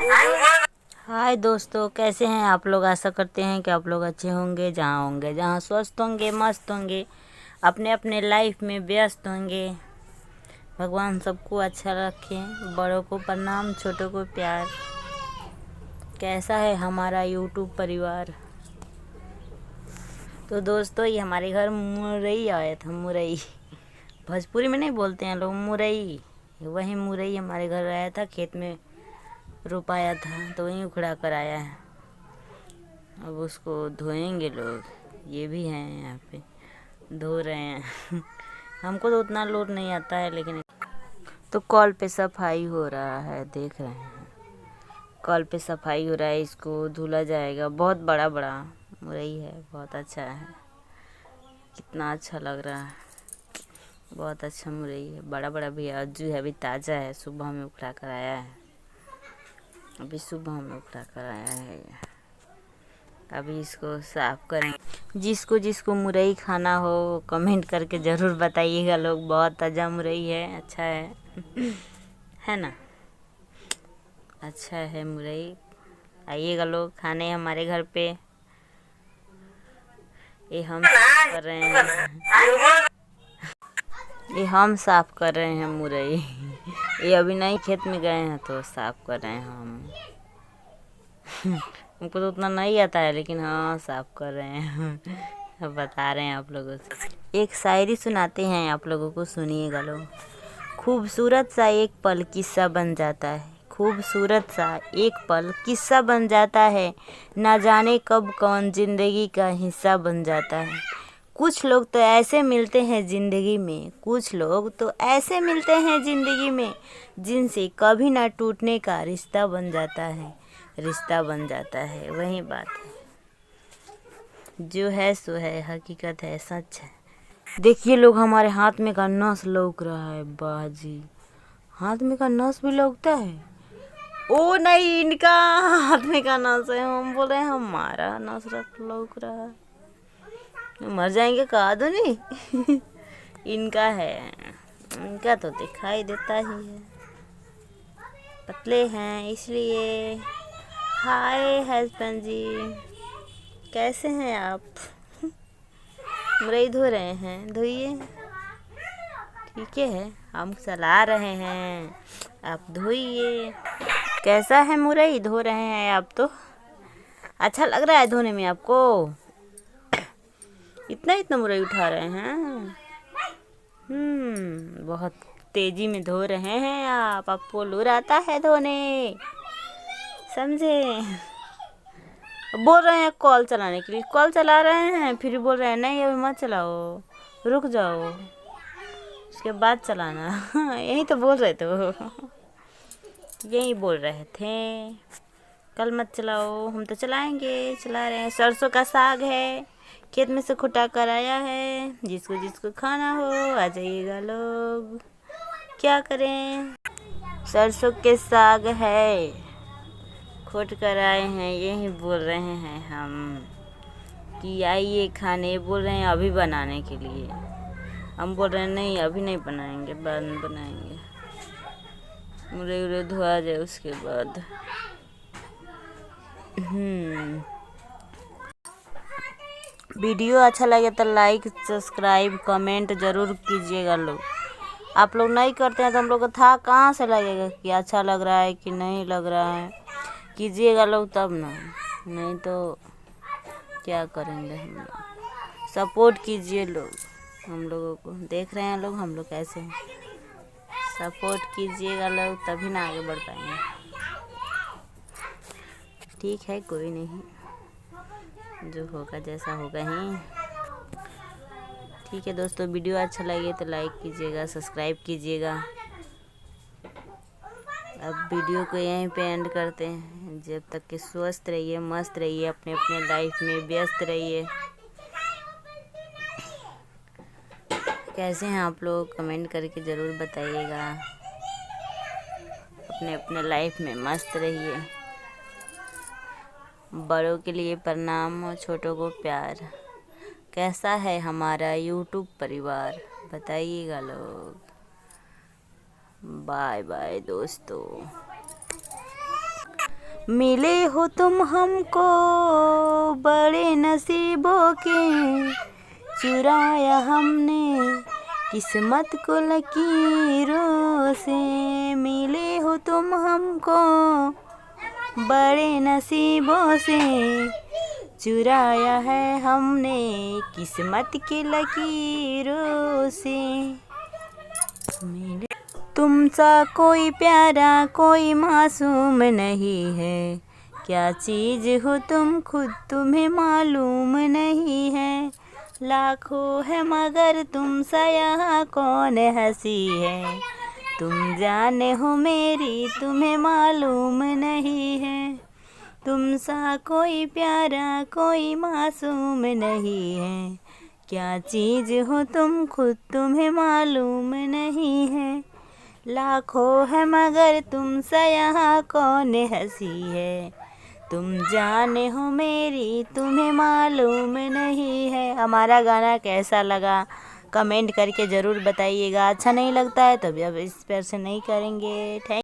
हाय दोस्तों, कैसे हैं आप लोग। आशा करते हैं कि आप लोग अच्छे होंगे, जहाँ स्वस्थ होंगे, मस्त होंगे, अपने अपने लाइफ में व्यस्त होंगे। भगवान सबको अच्छा रखें। बड़ों को प्रणाम, छोटों को प्यार। कैसा है हमारा यूट्यूब परिवार। तो दोस्तों, ये हमारे घर मुरई आया था। मुरई भोजपुरी में नहीं बोलते हैं लोग, मुरई। वही मुरई हमारे घर आया था, खेत में रोपाया था तो वहीं उखड़ा कर आया है। अब उसको धोएंगे लोग। ये भी हैं यहाँ पे, धो रहे हैं। हमको तो उतना लोड नहीं आता है, लेकिन तो कॉल पे सफाई हो रहा है, देख रहे हैं। कॉल पे सफाई हो रहा है, इसको धुला जाएगा। बहुत बड़ा बड़ा मुरई है, बहुत अच्छा है। कितना अच्छा लग रहा है, बहुत अच्छा मुरई है। बड़ा बड़ा भी है, अज्जू है, अभी ताज़ा है। सुबह में उखड़ा कर आया है, अभी सुबह में उखड़ा कर आया है। अभी इसको साफ करेंगे। जिसको जिसको मुरई खाना हो कमेंट करके ज़रूर बताइएगा लोग। बहुत ताज़ा मुरई है, अच्छा है। है ना, अच्छा है मुरई। आइएगा लोग खाने हमारे घर पे। ये हम साफ कर रहे हैं, ये हम साफ कर रहे हैं मुरई। ये अभी नहीं खेत में गए हैं तो साफ कर रहे हैं हम। हमको तो उतना नहीं आता है, लेकिन हाँ साफ कर रहे हैं। बता रहे हैं आप लोगों से। एक शायरी सुनाते हैं आप लोगों को, सुनिएगा लोग। खूबसूरत सा एक पल किस्सा बन जाता है, खूबसूरत सा एक पल किस्सा बन जाता है। ना जाने कब कौन जिंदगी का हिस्सा बन जाता है। कुछ लोग तो ऐसे मिलते हैं ज़िंदगी में, कुछ लोग तो ऐसे मिलते हैं ज़िंदगी में, जिनसे कभी ना टूटने का रिश्ता बन जाता है, रिश्ता बन जाता है। वही बात है, जो है सो है, हकीकत है, सच है। देखिए लोग, हमारे हाथ में का नस लौक रहा है। बाजी, हाथ में का नस भी लौकता है। ओ नहीं, इनका हाथ में का नस है। हम बोल रहे हैं हमारा नस लौक रहा है। मर जाएंगे का नहीं। इनका है, इनका तो दिखाई देता ही है। पतले हैं इसलिए। हाय हस्बैंड जी, कैसे हैं आप। मुरई धो रहे हैं, धोइए। ठीक है, हम चला रहे हैं, आप धोइए। कैसा है मुरई, धो रहे हैं आप तो। अच्छा लग रहा है धोने में आपको। इतना इतना मुरई उठा रहे हैं। बहुत तेजी में धो रहे हैं आप। आपको लूर आता है धोने, समझे। बोल रहे हैं कॉल चलाने के लिए, कॉल चला रहे हैं, फिर बोल रहे हैं नहीं अभी मत चलाओ, रुक जाओ, उसके बाद चलाना। यही तो बोल रहे थे वो, यही बोल रहे थे कल मत चलाओ। हम तो चलाएंगे, चला रहे हैं। सरसों का साग है, खेत में से खुटा कर आया है। जिसको जिसको खाना हो आ जाइएगा लोग। क्या करें, सरसों के साग है, खोट कर आए हैं। यही बोल रहे हैं हम कि आइए खाने। बोल रहे हैं अभी बनाने के लिए। हम बोल रहे हैं नहीं अभी नहीं बनाएंगे, बाद में बनाएंगे। मुरई उरई धोआ जाए उसके बाद। वीडियो अच्छा लगे तो लाइक सब्सक्राइब कमेंट ज़रूर कीजिएगा लोग। आप लोग नहीं करते हैं तो हम लोग को था कहाँ से लगेगा कि अच्छा लग रहा है कि नहीं लग रहा है। कीजिएगा लोग तब ना, नहीं तो क्या करेंगे हम लोग। सपोर्ट कीजिए लोग हम लोगों को। देख रहे हैं लोग हम लोग कैसे हैं। सपोर्ट कीजिएगा लोग, तभी ना आगे बढ़ पाएंगे। ठीक है, कोई नहीं, जो होगा जैसा होगा ही। ठीक है दोस्तों, वीडियो अच्छा लगे तो लाइक कीजिएगा, सब्सक्राइब कीजिएगा। अब वीडियो को यहीं पे एंड करते हैं। जब तक कि स्वस्थ रहिए, मस्त रहिए, अपने अपने लाइफ में व्यस्त रहिए। कैसे हैं आप लोग, कमेंट करके ज़रूर बताइएगा। अपने अपने लाइफ में मस्त रहिए। बड़ों के लिए प्रणाम और छोटों को प्यार। कैसा है हमारा यूट्यूब परिवार, बताइएगा लोग। बाय बाय दोस्तों। मिले हो तुम हमको बड़े नसीबों के, चुराया हमने किस्मत को लकीरों से। मिले हो तुम हमको बड़े नसीबों से, चुराया है हमने किस्मत की लकीरों से। तुमसा कोई प्यारा कोई मासूम नहीं है, क्या चीज़ हो तुम खुद तुम्हें मालूम नहीं है। लाखों है मगर तुमसा यहाँ कौन हंसी है, तुम जाने हो मेरी तुम्हें मालूम नहीं है। तुमसा कोई प्यारा कोई मासूम नहीं है, क्या चीज़ हो तुम खुद तुम्हें मालूम नहीं है। लाखों है मगर तुमसा यहाँ कौन हंसी है, तुम जाने हो मेरी तुम्हें मालूम नहीं है। हमारा गाना कैसा लगा कमेंट करके ज़रूर बताइएगा। अच्छा नहीं लगता है तो अब इस पर से नहीं करेंगे। थैंक